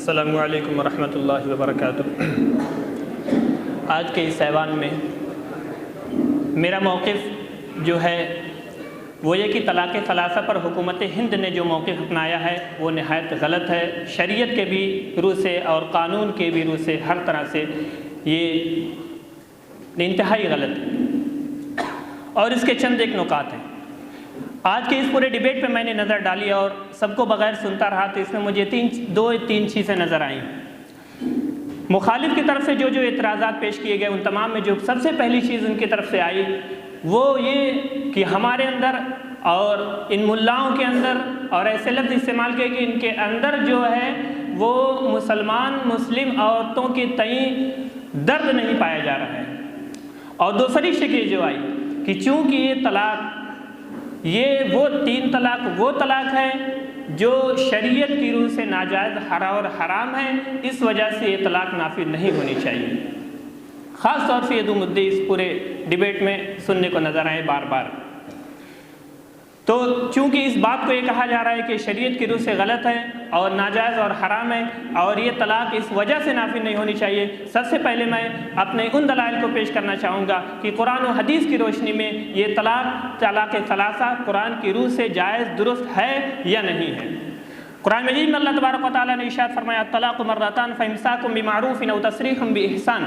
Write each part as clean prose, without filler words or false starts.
السلام علیکم ورحمۃ اللہ وبرکاتہ۔ آج کے اس ایوان میں میرا موقف جو ہے وہ یہ کہ طلاق ثلاثہ پر حکومت ہند نے جو موقف اپنایا ہے وہ نہایت غلط ہے، شریعت کے بھی روح سے اور قانون کے بھی روح سے ہر طرح سے یہ انتہائی غلط ہے۔ اور اس کے چند ایک نکات ہیں۔ آج کے اس پورے ڈیبیٹ پہ میں نے نظر ڈالی اور سب کو بغیر سنتا رہا تو اس میں مجھے تین چیزیں نظر آئیں۔ مخالف کی طرف سے جو اعتراضات پیش کیے گئے ان تمام میں جو سب سے پہلی چیز ان کی طرف سے آئی وہ یہ کہ ہمارے اندر اور ان ملاؤں کے اندر اور ایسے لفظ استعمال کیے کہ ان کے اندر جو ہے وہ مسلم عورتوں کے تئیں درد نہیں پایا جا رہا ہے۔ اور دوسری شکل جو آئی کہ چونکہ یہ طلاق وہ تین طلاق وہ طلاق ہے جو شریعت کی روح سے ناجائز اور حرام ہے، اس وجہ سے یہ طلاق نافذ نہیں ہونی چاہیے۔ خاص طور سے یہ دو مدعے اس پورے ڈیبیٹ میں سننے کو نظر آئے بار بار۔ تو چونکہ اس بات کو یہ کہا جا رہا ہے کہ شریعت کی روح سے غلط ہے اور ناجائز اور حرام ہے اور یہ طلاق اس وجہ سے نافذ نہیں ہونی چاہیے، سب سے پہلے میں اپنے ان دلائل کو پیش کرنا چاہوں گا کہ قرآن و حدیث کی روشنی میں یہ طلاق ثلاثہ قرآن کی روح سے جائز درست ہے یا نہیں ہے۔ قرآن مجید میں اللہ تبارک و تعالیٰ نے ارشاد فرمایا الطلاق مرتان فامساک بمعروف او تسریح باحسان۔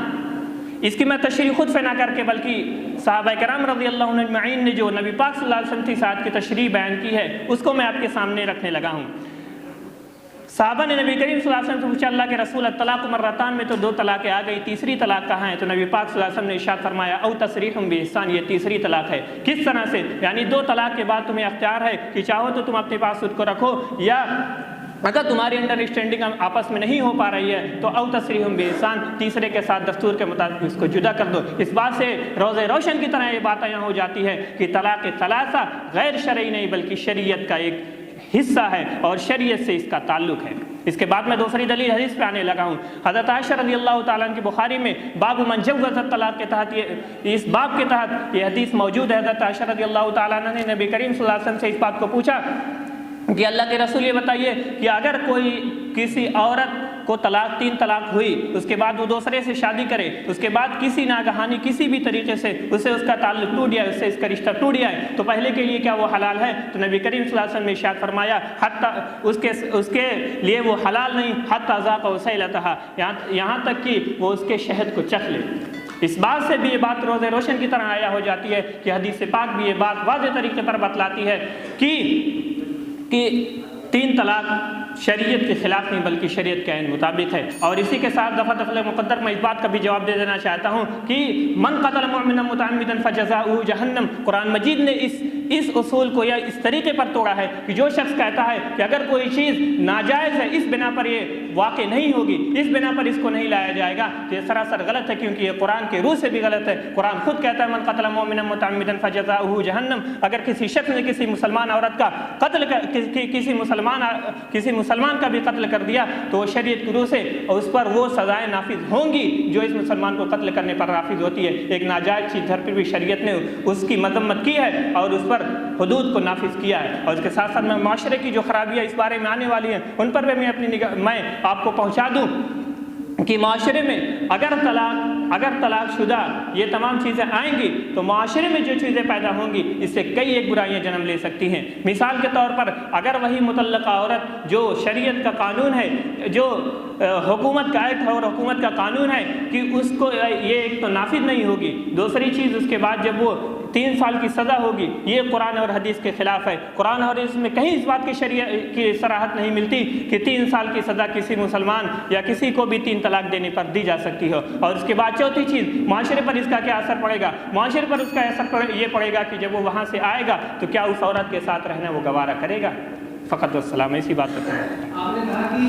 اس کی میں تشریح خود سے نہ کر کے بلکہ صحابہ کرام رضی اللہ عنہم اجمعین نے جو نبی پاک صلی اللہ علیہ وسلم کی ساتھ کی تشریح بیان کی ہے اس کو میں آپ کے سامنے رکھنے لگا ہوں۔ صحابہ نے نبی کریم صلی اللہ علیہ وسلم سے پوچھا اللہ کے رسول الطلاق مرتان میں تو دو طلاقیں آ گئی، تیسری طلاق کہاں ہے؟ تو نبی پاک صلی اللہ علیہ وسلم نے ارشاد فرمایا او تسریح باحسان، یہ تیسری طلاق ہے۔ کس طرح سے؟ یعنی دو طلاق کے بعد تمہیں اختیار ہے کہ چاہو تو تم اپنے پاس خود کو رکھو، یا اگر تمہاری انڈرسٹینڈنگ آپس میں نہیں ہو پا رہی ہے تو او تسریح باحسان، تیسرے کے ساتھ دستور کے مطابق اس کو جدا کر دو۔ اس بات سے روز روشن کی طرح یہ بات یہاں ہو جاتی ہے کہ طلاق ثلاثہ غیر شرعی نہیں بلکہ شریعت کا ایک حصہ ہے اور شریعت سے اس کا تعلق ہے۔ اس کے بعد میں دوسری دلیل حدیث پہ آنے لگا ہوں۔ حضرت عائشہ رضی اللہ تعالیٰ عنہ کی بخاری میں باب من جوز الطلاق کے تحت اس باب کے تحت یہ حدیث موجود ہے۔ حضرت عائشہ رضی اللہ تعالیٰ عنہ نے نبی کریم صلی اللہ علیہ وسلم سے اس بات کو پوچھا کہ اللہ کے رسول یہ بتائیے کہ اگر کوئی کسی عورت کو تین طلاق ہوئی، اس کے بعد وہ دوسرے سے شادی کرے، اس کے بعد کسی ناگہانی کسی بھی طریقے سے اسے اس کا تعلق ٹوٹ جائے، اس سے اس کا رشتہ ٹوٹ جائے، تو پہلے کے لیے کیا وہ حلال ہے؟ تو نبی کریم صلی اللہ علیہ وسلم نے ارشاد فرمایا اس کے لیے وہ حلال نہیں حتی ذاق وسیلتھا، یہاں تک کہ وہ اس کے شہد کو چکھ لے۔ اس بات سے بھی یہ بات روز روشن کی طرح آیا ہو جاتی ہے کہ حدیث پاک بھی یہ بات واضح طریقے پر بتلاتی ہے کہ تین طلاق شریعت کے خلاف نہیں بلکہ شریعت کے عین مطابق ہے۔ اور اسی کے ساتھ دفعہ مقدر میں اس بات کا بھی جواب دے دینا چاہتا ہوں کہ من قتل مؤمنا متعمدا فجزاؤہ جہنم، قرآن مجید نے اس اصول کو یا اس طریقے پر توڑا ہے کہ جو شخص کہتا ہے کہ اگر کوئی چیز ناجائز ہے اس بنا پر یہ واقع نہیں ہوگی، اس بنا پر اس کو نہیں لایا جائے گا، تو یہ سراسر غلط ہے کیونکہ یہ قرآن کے روح سے بھی غلط ہے۔ قرآن خود کہتا ہے من قتل مؤمنا متعمدا فجزاؤہ جہنم، اگر کسی شخص نے کسی مسلمان عورت کا قتل کسی مسلمان کا بھی قتل کر دیا تو وہ شریعت کی روح سے اور اس پر وہ سزائیں نافذ ہوں گی جو اس مسلمان کو قتل کرنے پر نافذ ہوتی ہے۔ ایک ناجائز چیز دھر پر بھی شریعت نے اس کی مذمت کی ہے اور اس پر حدود کو نافذ کیا ہے۔ اور اس کے ساتھ ساتھ میں معاشرے کی جو خرابیاں اس بارے میں آنے والی ہیں ان پر بھی میں آپ کو پہنچا دوں کہ معاشرے میں اگر طلاق شدہ یہ تمام چیزیں آئیں گی تو معاشرے میں جو چیزیں پیدا ہوں گی اس سے کئی ایک برائیاں جنم لے سکتی ہیں۔ مثال کے طور پر اگر وہی مطلقہ عورت جو شریعت کا قانون ہے، جو حکومت کا ایکٹ ہے اور حکومت کا قانون ہے کہ اس کو یہ ایک تو نافذ نہیں ہوگی، دوسری چیز اس کے بعد جب وہ 3 سال کی سزا ہوگی، یہ قرآن اور حدیث کے خلاف ہے۔ قرآن اور حدیث میں کہیں اس بات کی صراحت نہیں ملتی کہ 3 سال کی سزا کسی مسلمان یا کسی کو بھی 3 طلاق دینے پر دی جا سکتی ہو۔ اور اس کے بعد چوتھی چیز معاشرے پر اس کا کیا اثر پڑے گا؟ معاشرے پر اس کا اثر یہ پڑے گا کہ جب وہ وہاں سے آئے گا تو کیا اس عورت کے ساتھ رہنا وہ گوارا کرے گا؟ فقط والسلام، اسی بات پر